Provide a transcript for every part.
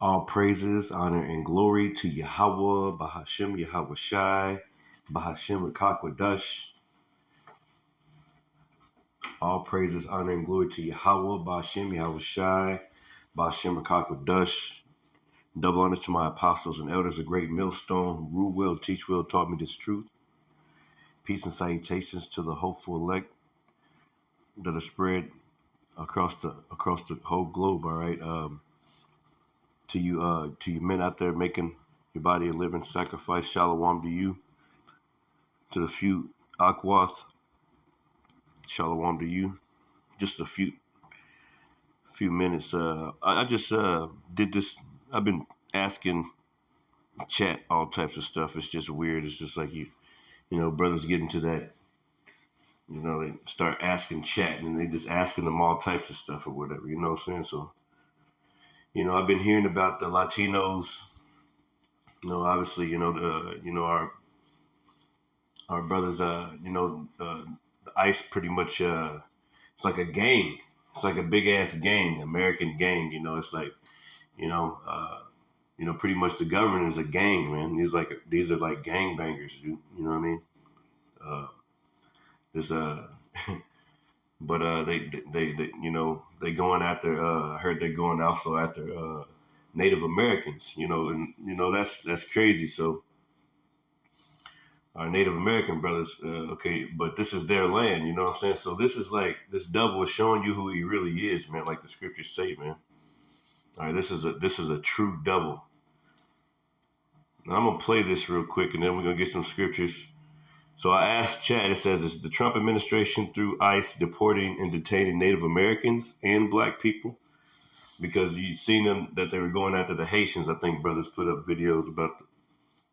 All praises, honor, and glory to Yahweh, Bahashem, Yahweh Shai, Bahashem, Rakakwadash. All praises, honor, and glory to Yahweh, Bahashem, Yahweh Shai, Bahashem, Rakakwadash. Double honors to my apostles and elders, a great millstone, rule well, teach well, taught me this truth. Peace and salutations to the hopeful elect that are spread across the whole globe. All right, to you men out there making your body a living sacrifice. Shalom to you. To the few Akwath, shalom to you. Just a few minutes. I just did this. I've been asking chat all types of stuff. It's just weird. It's just like brothers get into that. They start asking chat and they just asking them all types of stuff or whatever. You know what I'm saying? So, I've been hearing about the Latinos. Obviously, our brothers. The ICE pretty much. It's like a gang. It's like a big ass gang, American gang. It's like, pretty much the government is a gang, man. These are like gang bangers. You know what I mean? This but they going after. I heard they're going also after Native Americans. And that's crazy. So our Native American brothers, okay, but this is their land. You know what I'm saying? So this is like this devil is showing you who he really is, man. Like the scriptures say, man. All right, this is a true devil. Now, I'm gonna play this real quick, and then we're gonna get some scriptures. So I asked Chad. It says, "Is the Trump administration through ICE deporting and detaining Native Americans and Black people?" Because you've seen them that they were going after the Haitians. I think brothers put up videos about.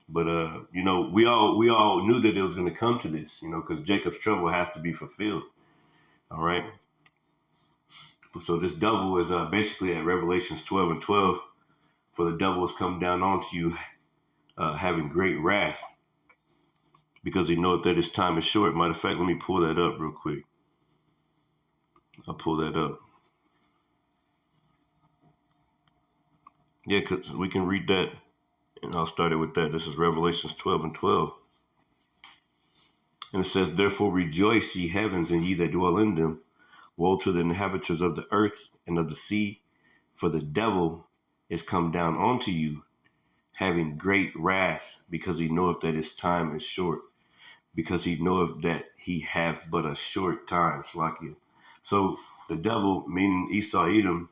But we all knew that it was going to come to this. Because Jacob's trouble has to be fulfilled. All right. So this devil is basically at Revelations 12:12. For the devil has come down onto you, having great wrath, because he knoweth that his time is short. Matter of fact, let me pull that up real quick. I'll pull that up. Yeah, because we can read that, and I'll start it with that. This is Revelations 12:12. And it says, "Therefore rejoice, ye heavens, and ye that dwell in them. Woe to the inhabitants of the earth and of the sea, for the devil is come down unto you, having great wrath, because he knoweth that his time is short, because he knoweth that he hath but a short time." Slakia. So the devil, meaning Esau, Edom,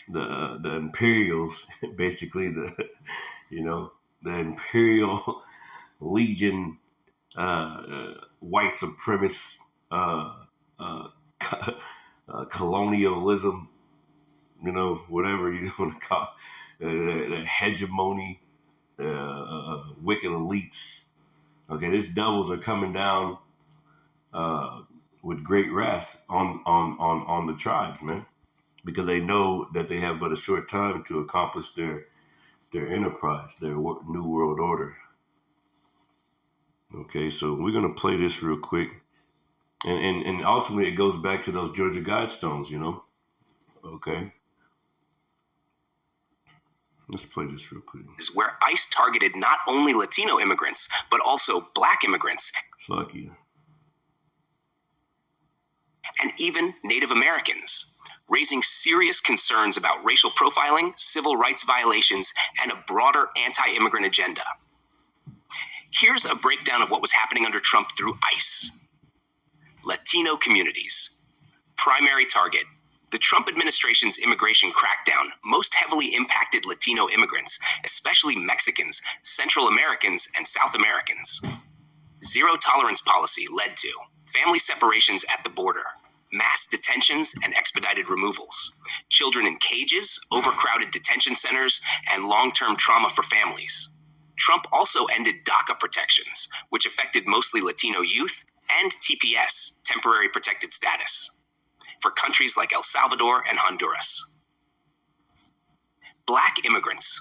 the Imperials, basically the Imperial Legion, white supremacist, colonialism, whatever you want to call it, the hegemony, wicked elites. Okay, these devils are coming down with great wrath on the tribes, man, because they know that they have but a short time to accomplish their enterprise, their new world order. Okay, so we're gonna play this real quick, and ultimately it goes back to those Georgia Guidestones, Okay. Let's play this real quick. Is where ICE targeted not only Latino immigrants, but also Black immigrants. Lucky. And even Native Americans, raising serious concerns about racial profiling, civil rights violations, and a broader anti-immigrant agenda. Here's a breakdown of what was happening under Trump through ICE. Latino communities. Primary target. The Trump administration's immigration crackdown most heavily impacted Latino immigrants, especially Mexicans, Central Americans, and South Americans. Zero tolerance policy led to family separations at the border, mass detentions and expedited removals, children in cages, overcrowded detention centers, and long-term trauma for families. Trump also ended DACA protections, which affected mostly Latino youth, and TPS, temporary protected status, for countries like El Salvador and Honduras. Black immigrants,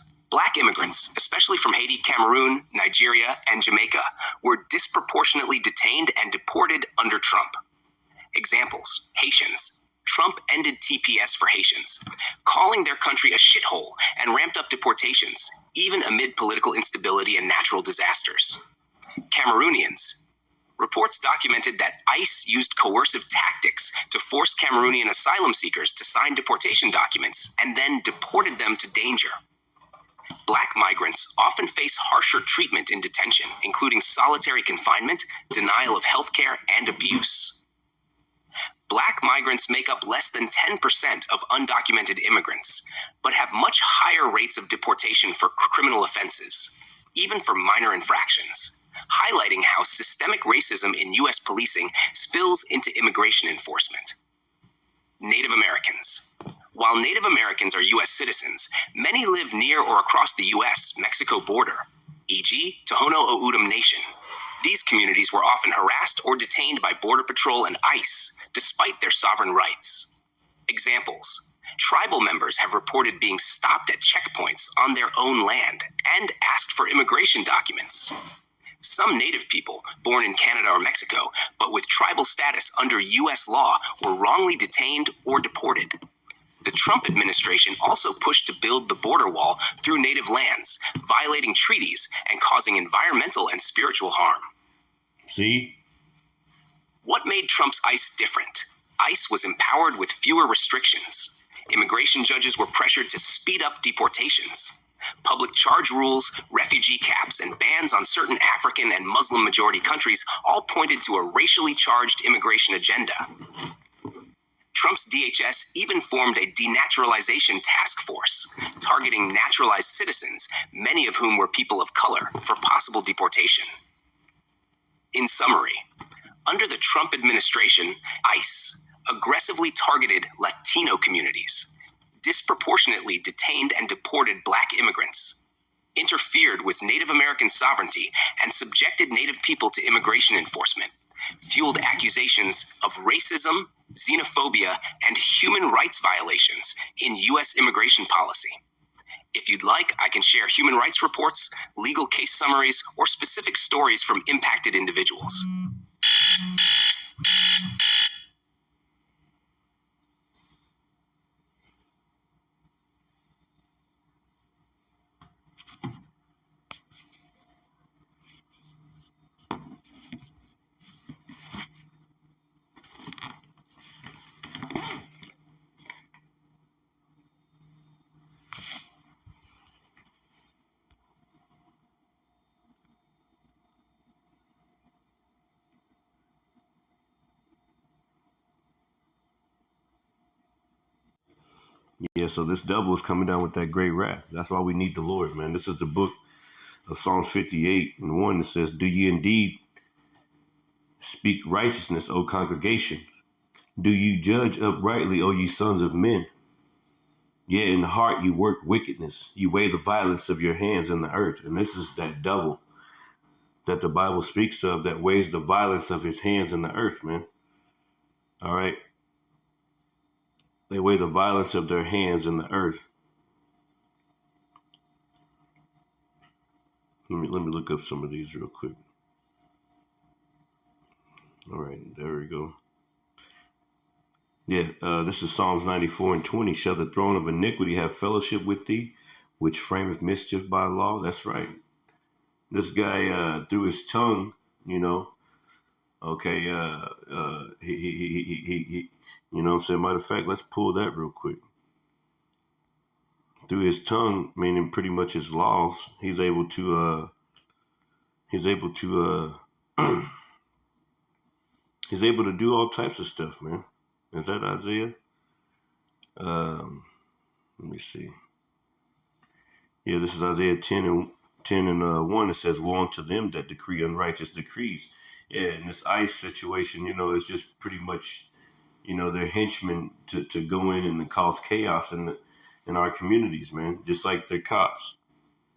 especially from Haiti, Cameroon, Nigeria, and Jamaica, were disproportionately detained and deported under Trump. Examples: Haitians, Trump ended TPS for Haitians, calling their country a shithole, and ramped up deportations, even amid political instability and natural disasters. Cameroonians. Reports documented that ICE used coercive tactics to force Cameroonian asylum seekers to sign deportation documents and then deported them to danger. Black migrants often face harsher treatment in detention, including solitary confinement, denial of health care, and abuse. Black migrants make up less than 10% of undocumented immigrants, but have much higher rates of deportation for criminal offenses, even for minor infractions, highlighting how systemic racism in U.S. policing spills into immigration enforcement. Native Americans. While Native Americans are U.S. citizens, many live near or across the U.S.-Mexico border, e.g., Tohono O'odham Nation. These communities were often harassed or detained by Border Patrol and ICE, despite their sovereign rights. Examples. Tribal members have reported being stopped at checkpoints on their own land and asked for immigration documents. Some Native people, born in Canada or Mexico, but with tribal status under U.S. law, were wrongly detained or deported. The Trump administration also pushed to build the border wall through native lands, violating treaties and causing environmental and spiritual harm. See? What made Trump's ICE different? ICE was empowered with fewer restrictions. Immigration judges were pressured to speed up deportations. Public charge rules, refugee caps, and bans on certain African and Muslim-majority countries all pointed to a racially charged immigration agenda. Trump's DHS even formed a denaturalization task force, targeting naturalized citizens, many of whom were people of color, for possible deportation. In summary, under the Trump administration, ICE aggressively targeted Latino communities, disproportionately detained and deported Black immigrants, interfered with Native American sovereignty, and subjected Native people to immigration enforcement, fueled accusations of racism, xenophobia, and human rights violations in U.S. immigration policy. If you'd like, I can share human rights reports, legal case summaries, or specific stories from impacted individuals. Yeah, so this devil is coming down with that great wrath. That's why we need the Lord, man. This is the book of Psalms 58 and 1 that says, "Do ye indeed speak righteousness, O congregation? Do you judge uprightly, O ye sons of men? Yea, in the heart you work wickedness. You weigh the violence of your hands in the earth." And this is that devil that the Bible speaks of that weighs the violence of his hands in the earth, man. All right. They weigh the violence of their hands in the earth. Let me look up some of these real quick. All right, there we go. Yeah, this is Psalms 94 and 20. "Shall the throne of iniquity have fellowship with thee, which frameth mischief by law?" That's right. This guy, through his tongue, you know, okay, he you know what I'm saying? Matter of fact, let's pull that real quick. Through his tongue, meaning pretty much his laws, he's able to he's able to do all types of stuff, man. Is that Isaiah? Let me see. Yeah, this is Isaiah 10 and 1. It says, "Woe unto them that decree unrighteous decrees." Yeah, in this ICE situation, you know, it's just pretty much, you know, they're henchmen to go in and cause chaos in our communities, man. Just like they're cops.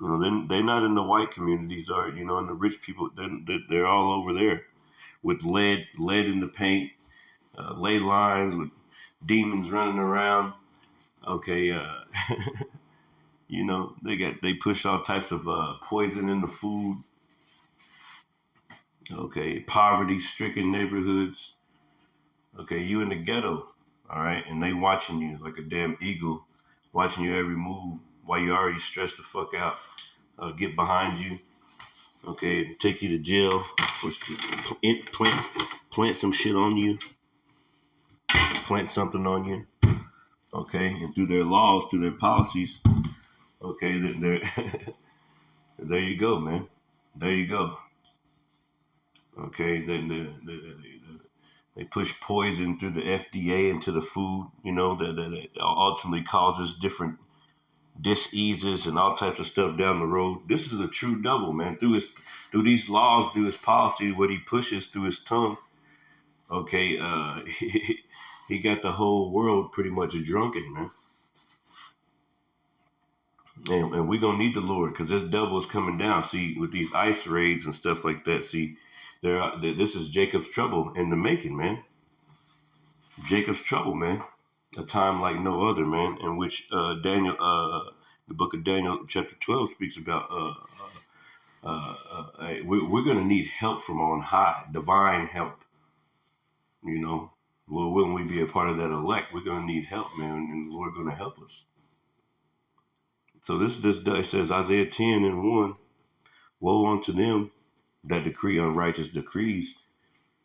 You know, they're not in the white communities, or you know, and the rich people. They're all over there with lead in the paint, ley lines with demons running around. Okay, you know, they push all types of poison in the food. Okay, poverty-stricken neighborhoods. Okay, you in the ghetto. All right, and they watching you like a damn eagle, watching your every move while you already stressed the fuck out. Get behind you, okay, take you to jail, plant some shit on you, plant something on you, okay, and through their laws, through their policies, okay, there you go, man. There you go. Okay, they push poison through the FDA into the food, you know, that ultimately causes different diseases and all types of stuff down the road. This is a true devil, man. Through these laws, through his policy, what he pushes through his tongue. Okay, he got the whole world pretty much drunken, man. And we're gonna need the Lord because this devil is coming down. See, with these ice raids and stuff like that. See, this is Jacob's trouble in the making, man. Jacob's trouble, man. A time like no other, man. In which Daniel, the book of Daniel, chapter 12, speaks about. We're gonna need help from on high, divine help. You know, Lord, when we be a part of that elect, we're gonna need help, man, and the Lord gonna help us. So this it says Isaiah 10:1. Woe unto them that decree unrighteous decrees,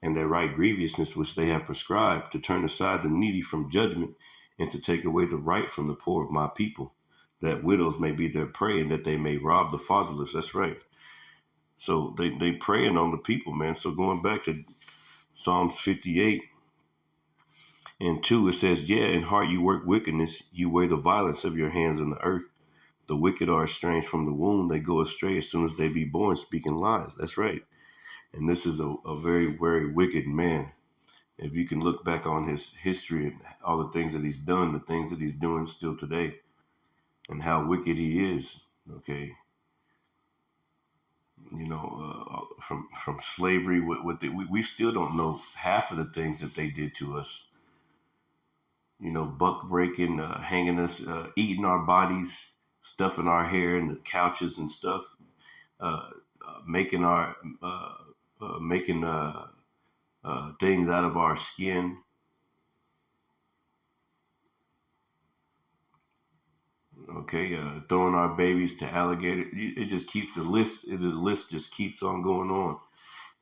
and that right grievousness which they have prescribed, to turn aside the needy from judgment, and to take away the right from the poor of my people, that widows may be their prey, and that they may rob the fatherless. That's right. So they preying on the people, man. So going back to Psalms 58:2, it says, yeah, in heart you work wickedness, you weigh the violence of your hands in the earth. The wicked are estranged from the womb. They go astray as soon as they be born, speaking lies. That's right. And this is a very, very wicked man. If you can look back on his history and all the things that he's done, the things that he's doing still today, and how wicked he is, okay, you know, from slavery, we still don't know half of the things that they did to us. You know, buck breaking, hanging us, eating our bodies, stuffing our hair in the couches and stuff, making things out of our skin. Okay, throwing our babies to alligator. It just keeps the list. The list just keeps on going on.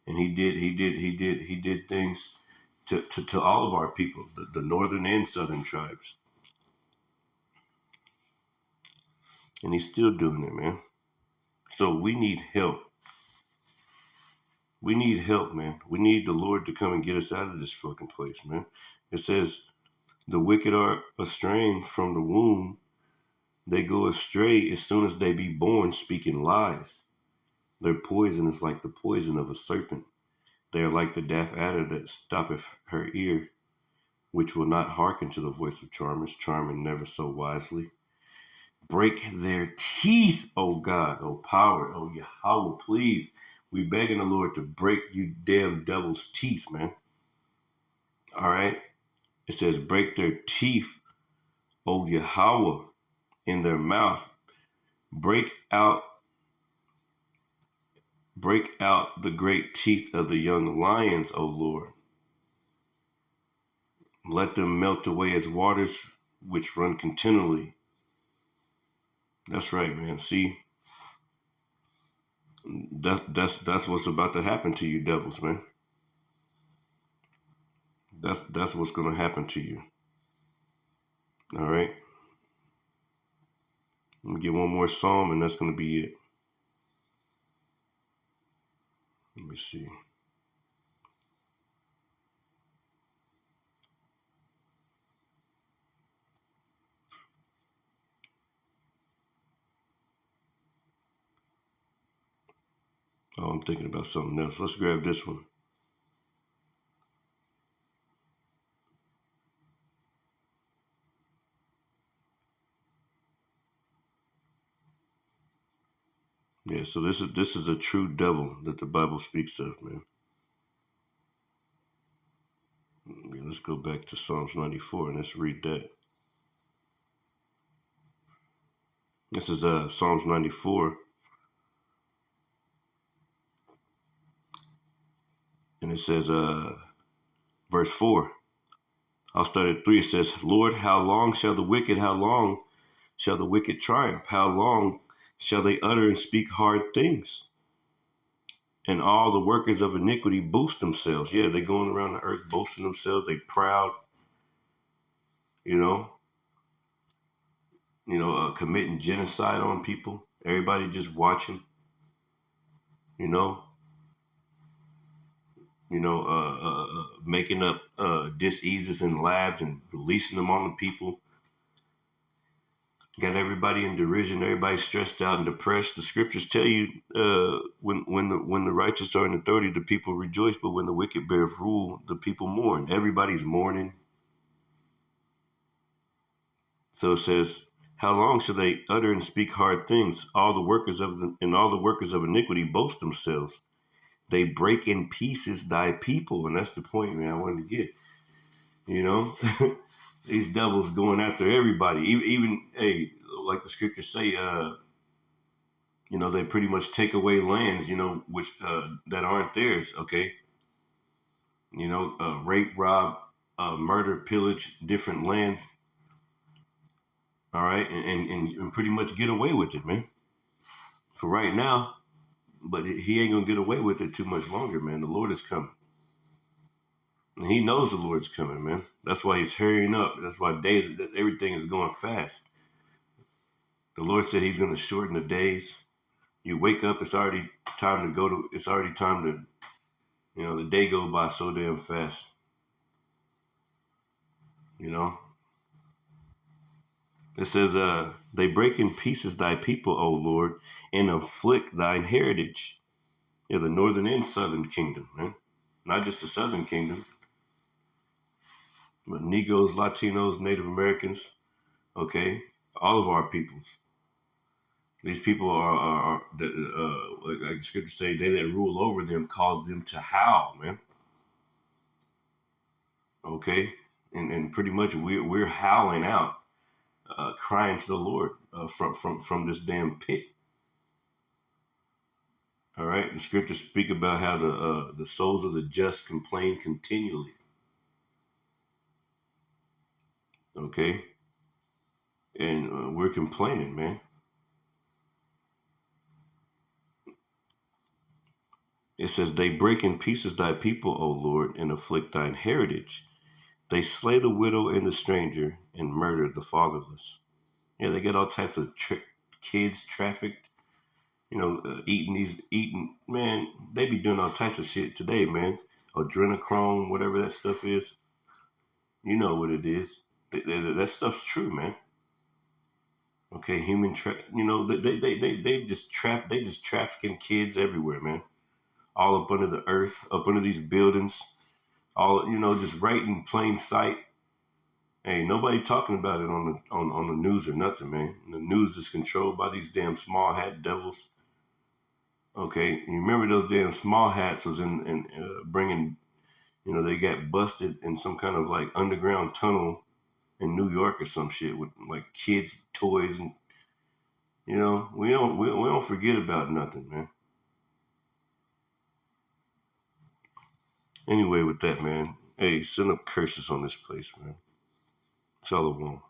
And he did things to all of our people, the northern and southern tribes, and he's still doing it, man. So we need help. We need help, man. We need the Lord to come and get us out of this fucking place, man. It says the wicked are estranged from the womb. They go astray as soon as they be born, speaking lies. Their poison is like the poison of a serpent. They are like the deaf adder that stoppeth her ear, which will not hearken to the voice of charmers, charming never so wisely. Break their teeth, O God, O power, O Yahweh, please. We begging the Lord to break you damn devil's teeth, man. All right? It says, break their teeth, O Yahweh, in their mouth. Break out the great teeth of the young lions, O Lord. Let them melt away as waters which run continually. That's right, man. See, that's what's about to happen to you, devils, man. That's what's gonna happen to you. All right. Let me get one more psalm, and that's gonna be it. Let me see. Oh, I'm thinking about something else. Let's grab this one. Yeah, so this is a true devil that the Bible speaks of, man. Yeah, let's go back to Psalms 94 and let's read that. This is Psalms 94, and it says verse 4. I'll start at 3. It says, Lord, how long shall the wicked triumph? How long shall they utter and speak hard things? And all the workers of iniquity boast themselves. Yeah, they're going around the earth boasting themselves. They proud, you know, committing genocide on people. Everybody just watching, you know, making up diseases in labs and releasing them on the people. Got everybody in derision. Everybody stressed out and depressed. The scriptures tell you, when the righteous are in authority, the people rejoice. But when the wicked bear rule, the people mourn. Everybody's mourning. So it says, how long shall they utter and speak hard things? All the workers of iniquity boast themselves. They break in pieces thy people. And that's the point, man, I wanted to get. These devils going after everybody. Even hey, like the scriptures say, they pretty much take away lands, which that aren't theirs, okay? Rape, rob, murder, pillage different lands. All right, and pretty much get away with it, man. For right now, but he ain't gonna get away with it too much longer, man. The Lord is coming. And he knows the Lord's coming, man. That's why he's hurrying up. That's why everything is going fast. The Lord said he's going to shorten the days. You wake up, it's already time to the day goes by so damn fast. It says, they break in pieces thy people, O Lord, and afflict thine heritage. Yeah, the northern and southern kingdom, man. Not just the southern kingdom, but Negroes, Latinos, Native Americans, okay, all of our peoples. These people are like the scriptures say, they that rule over them cause them to howl, man. Okay, and pretty much we're howling out, crying to the Lord from this damn pit. All right, the scriptures speak about how the souls of the just complain continually. Okay, and we're complaining, man. It says, they break in pieces thy people, O Lord, and afflict thine heritage. They slay the widow and the stranger and murder the fatherless. Yeah, they get all types of kids trafficked, eating, man, they be doing all types of shit today, man. Adrenochrome, whatever that stuff is. You know what it is. That stuff's true, man. Okay, they just trafficking kids everywhere, man. All up under the earth, up under these buildings, all just right in plain sight. Ain't nobody talking about it on the news or nothing, man. The news is controlled by these damn small hat devils. Okay, you remember those damn small hats was in bringing, they got busted in some kind of like underground tunnel in New York or some shit with like kids' toys and we don't forget about nothing, man. Anyway, with that, man, hey, send up curses on this place, man. Shalom.